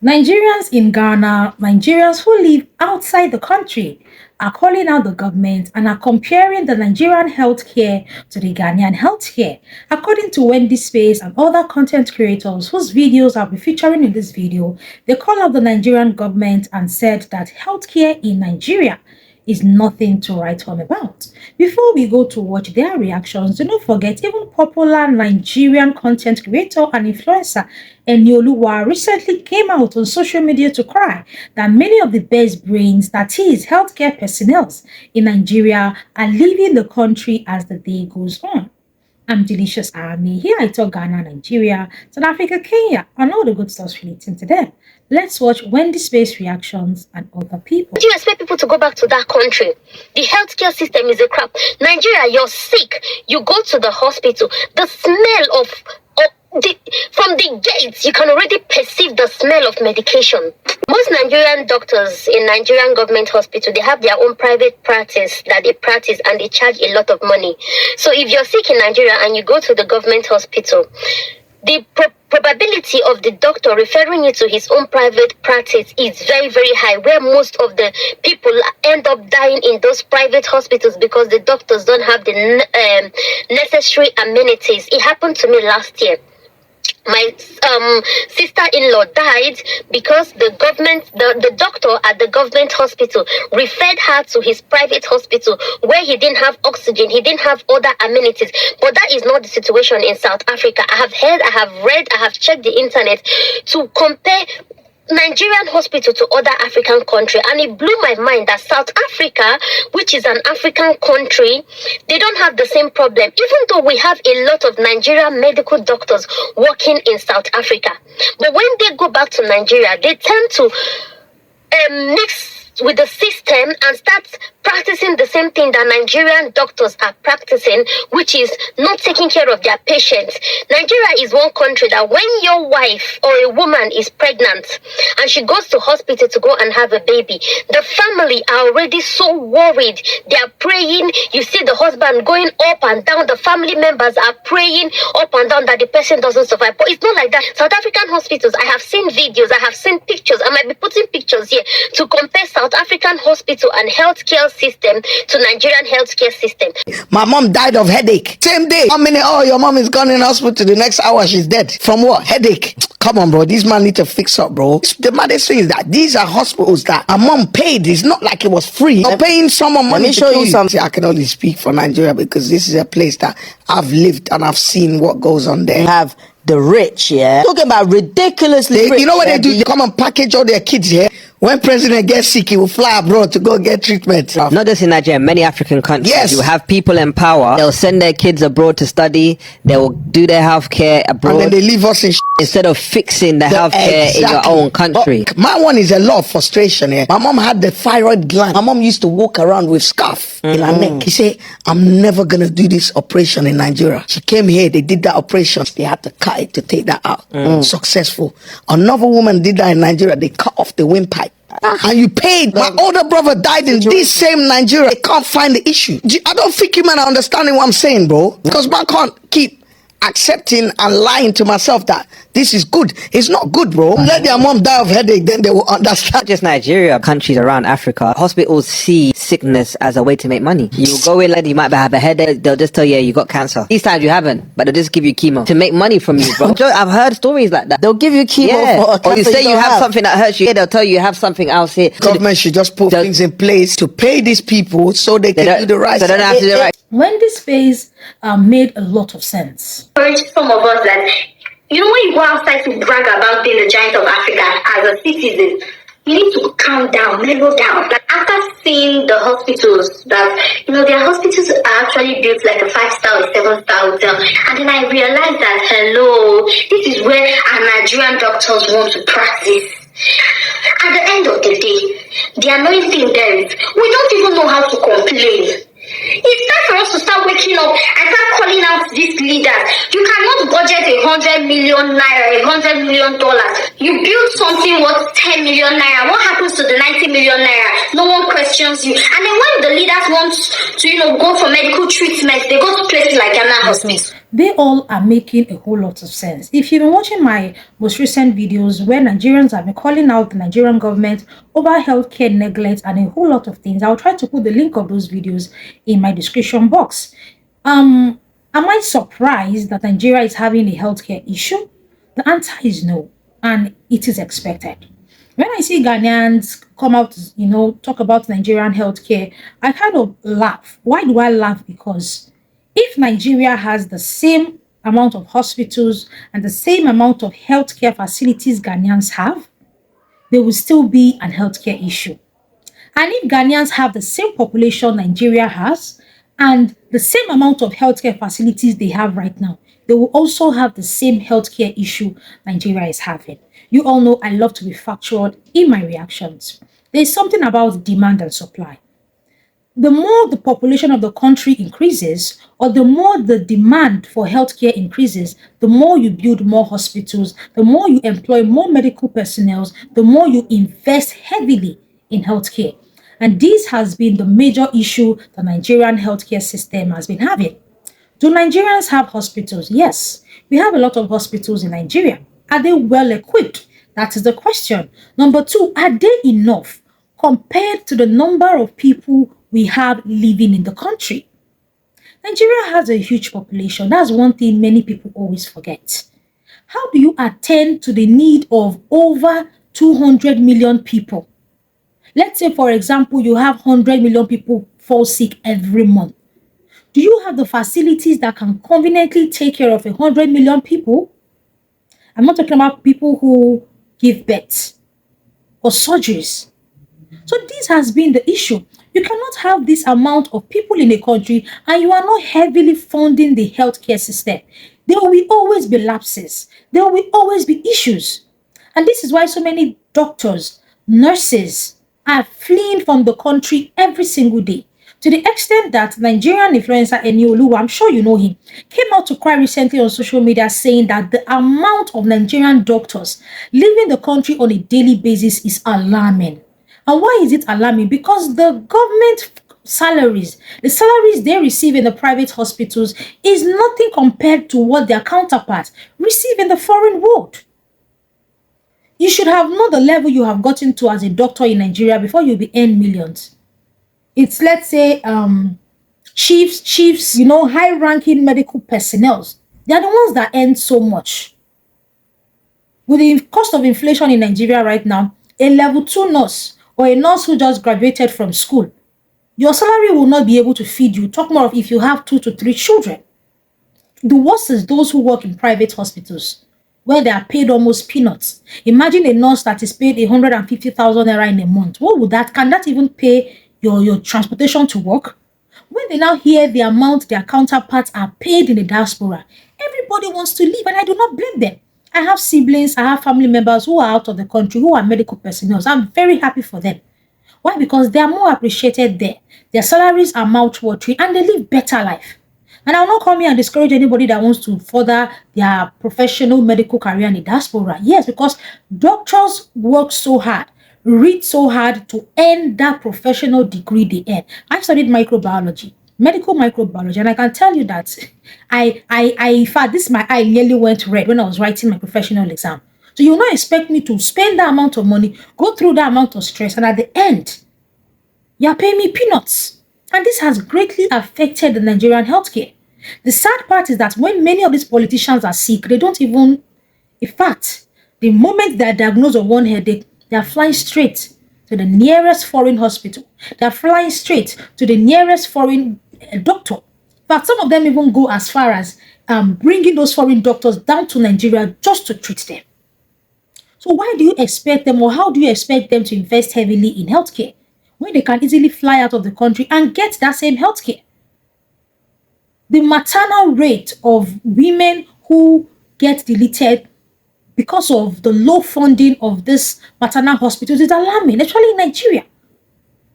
Nigerians in Ghana, Nigerians who live outside the country, are calling out the government and are comparing the Nigerian healthcare to the Ghanaian healthcare. According to Wendy Space and other content creators whose videos I'll be featuring in this video, they call out the Nigerian government and said that healthcare in Nigeria is nothing to write home about. Before we go to watch their reactions, do not forget even popular Nigerian content creator and influencer Enioluwa recently came out on social media to cry that many of the best brains, that is, healthcare personnel in Nigeria, are leaving the country as the day goes on. I'm Delicious Army. Here I talk Ghana, Nigeria, South Africa, Kenya, and all the good stuff relating to them. Let's watch Wendy Space reactions and other people. Do you expect people to go back to that country? The healthcare system is a crap. Nigeria, you're sick. You go to the hospital. The smell from the gates, you can already perceive the smell of medication. Most Nigerian doctors in Nigerian government hospital, they have their own private practice that they practice and they charge a lot of money. So if you're sick in Nigeria and you go to the government hospital, the probability of the doctor referring you to his own private practice is very, very high, where most of the people end up dying in those private hospitals because the doctors don't have the necessary amenities. It happened to me last year. My sister-in-law died because the doctor at the government hospital referred her to his private hospital where he didn't have oxygen, he didn't have other amenities. But that is not the situation in South Africa. I have heard, I have read, I have checked the internet to compare Nigerian hospital to other African country, and it blew my mind that South Africa, which is an African country, they don't have the same problem, even though we have a lot of Nigerian medical doctors working in South Africa. But when they go back to Nigeria, they tend to mix with the system and start practicing the same thing that Nigerian doctors are practicing, which is not taking care of their patients. Nigeria is one country that when your wife or a woman is pregnant and she goes to hospital to go and have a baby, the family are already so worried. They are praying. You see the husband going up and down. The family members are praying up and down that the person doesn't survive. But it's not like that. South African hospitals, I have seen videos, I have seen pictures. I might be putting pictures here to compare South African hospital and healthcare system to Nigerian healthcare system. My mom died of headache. Same day. 1 minute, oh, your mom is gone in hospital. The next hour, she's dead. From what? Headache. Come on, bro. This man need to fix up, bro. The maddest thing is that these are hospitals that my mom paid. It's not like it was free. You're paying someone money. Let me show you something. I can only speak for Nigeria because this is a place that I've lived and I've seen what goes on there. You have the rich, yeah. Talking about ridiculously rich. You know what they do? They come and package all their kids here. When president gets sick, he will fly abroad to go get treatment. Not just in Nigeria, many African countries. Yes. You have people in power. They'll send their kids abroad to study. They will do their healthcare abroad. And then they leave us in instead of fixing the healthcare in your own country. But my one is a lot of frustration here. My mom had the thyroid gland. My mom used to walk around with scarf in her neck. She said, I'm never going to do this operation in Nigeria. She came here, they did that operation. They had to cut it to take that out. Successful. Another woman did that in Nigeria. They cut off the windpipe. And you paid. My older brother died in this same Nigeria. They can't find the issue. I don't think you man are understanding what I'm saying, bro. Because man can't keep accepting and lying to myself that this is good. It's not good, bro. Let their mom die of headache, then they will understand. Not just Nigeria, countries around Africa, hospitals see sickness as a way to make money. You go in, like, you might have a headache, they'll just tell you, yeah, you got cancer. These times you haven't, but they'll just give you chemo to make money from you, bro. I've heard stories like that. They'll give you chemo for a cancer. Or you say you have something that hurts you, yeah, they'll tell you have something else here. Government should just put things in place to pay these people so they can do the right. So they don't have to do the right. Wendy's face made a lot of sense. Some of us that, you know, when you go outside to brag about being the giant of Africa as a citizen, you need to calm down, mellow down. Like after seeing the hospitals, that, you know, their hospitals are actually built like a 5-star or 7-star hotel. And then I realized that, hello, this is where our Nigerian doctors want to practice. At the end of the day, the annoying thing there is, we don't even know how to complain. It's time for us to start waking up and start calling out these leaders. You cannot budget 100 million naira, $100 million. You build something worth 10 million naira, what happens to the 90 million naira? No one questions you. And then when the leaders want to, go for medical treatment, they go to places like Ghana Hospital. They all are making a whole lot of sense. If you've been watching my most recent videos where Nigerians have been calling out the Nigerian government over healthcare neglect and a whole lot of things, I'll try to put the link of those videos in my description box. Am I surprised that Nigeria is having a healthcare issue? The answer is no, and it is expected. When I see Ghanaians come out, talk about Nigerian healthcare, I kind of laugh. Why do I laugh? Because if Nigeria has the same amount of hospitals and the same amount of healthcare facilities Ghanaians have, there will still be an healthcare issue. And if Ghanaians have the same population Nigeria has and the same amount of healthcare facilities they have right now, they will also have the same healthcare issue Nigeria is having. You all know I love to be factual in my reactions. There's something about demand and supply. The more the population of the country increases, or the more the demand for healthcare increases, the more you build more hospitals, the more you employ more medical personnel, the more you invest heavily in healthcare. And this has been the major issue the Nigerian healthcare system has been having. Do Nigerians have hospitals? Yes, we have a lot of hospitals in Nigeria. Are they well equipped? That is the question. Number two, are they enough compared to the number of people we have living in the country? Nigeria has a huge population. That's one thing many people always forget. How do you attend to the need of over 200 million people? Let's say, for example, you have 100 million people fall sick every month. Do you have the facilities that can conveniently take care of 100 million people? I'm not talking about people who give birth or surgeries. So this has been the issue. You cannot have this amount of people in a country and you are not heavily funding the healthcare system. There will always be lapses. There will always be issues. And this is why so many doctors, nurses are fleeing from the country every single day. To the extent that Nigerian influencer Eniolu, I'm sure you know him, came out to cry recently on social media saying that the amount of Nigerian doctors leaving the country on a daily basis is alarming. And why is it alarming? Because the government salaries, the salaries they receive in the private hospitals is nothing compared to what their counterparts receive in the foreign world. You should have known the level you have gotten to as a doctor in Nigeria before you be earn millions. It's, let's say, chiefs, high-ranking medical personnel. They are the ones that earn so much. With the cost of inflation in Nigeria right now, a level 2 nurse or a nurse who just graduated from school, your salary will not be able to feed you. Talk more of if you have 2 to 3 children. The worst is those who work in private hospitals, where they are paid almost peanuts. Imagine a nurse that is paid 150,000 naira in a month. Can that even pay your transportation to work? When they now hear the amount their counterparts are paid in the diaspora, everybody wants to leave, and I do not blame them. I have siblings, I have family members who are out of the country, who are medical personnel. I'm very happy for them. Why? Because they are more appreciated there. Their salaries are mouth-watering and they live better life. And I will not come here and discourage anybody that wants to further their professional medical career in the diaspora. Yes, because doctors work so hard, read so hard to earn that professional degree they earn. I studied microbiology, medical microbiology, and I can tell you that in fact, my eye nearly went red when I was writing my professional exam. So you will not expect me to spend that amount of money, go through that amount of stress, and at the end, you are paying me peanuts. And this has greatly affected the Nigerian healthcare. The sad part is that when many of these politicians are sick, they don't even, in fact, the moment they are diagnosed with one headache, they are flying straight to the nearest foreign hospital. They are flying straight to the nearest foreign doctor. In fact, some of them even go as far as bringing those foreign doctors down to Nigeria just to treat them. So why do you expect them, or how do you expect them to invest heavily in healthcare when they can easily fly out of the country and get that same healthcare? The maternal rate of women who get deleted because of the low funding of this maternal hospitals is alarming, especially in Nigeria.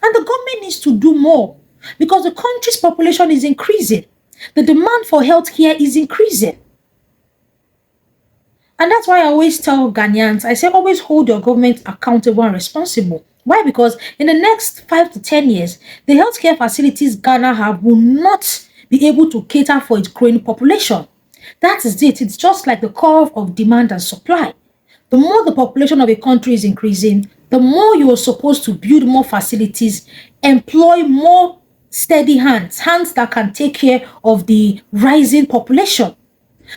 And the government needs to do more because the country's population is increasing. The demand for healthcare is increasing. And that's why I always tell Ghanaians, I say always hold your government accountable and responsible. Why? Because in the next 5 to 10 years, the healthcare facilities Ghana have will not be able to cater for its growing population. That is it. It's just like the curve of demand and supply. The more the population of a country is increasing, the more you are supposed to build more facilities, employ more steady hands, hands that can take care of the rising population.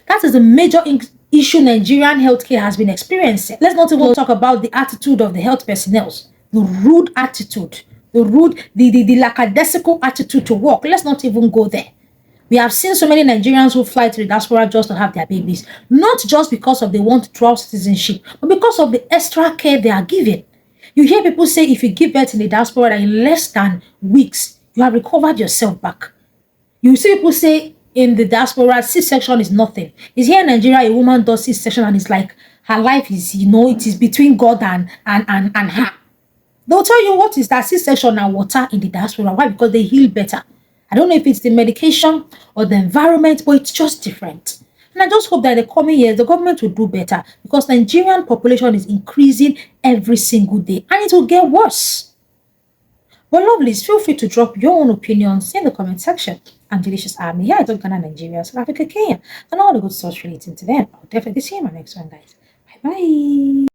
That is the major issue Nigerian healthcare has been experiencing. Let's not even talk about the attitude of the health personnel, the rude attitude, the lackadaisical attitude to work. Let's not even go there. We have seen so many Nigerians who fly to the diaspora just to have their babies, not just because of they want dual citizenship, but because of the extra care they are given. You hear people say if you give birth in the diaspora that in less than weeks, you have recovered yourself back. You see people say in the diaspora, C-section is nothing. Is here in Nigeria, a woman does C-section and it's like her life is, it is between God and her. They'll tell you what is that C-section and water in the diaspora. Why? Because they heal better. I don't know if it's the medication or the environment, but it's just different. And I just hope that in the coming years, the government will do better because Nigerian population is increasing every single day and it will get worse. Well, lovelies, feel free to drop your own opinions in the comment section. I'm Delicious Army. Here I talk Ghana, Nigeria, South Africa, Kenya, and all the good stuff relating to them. I'll definitely see you in my next one, guys. Bye-bye.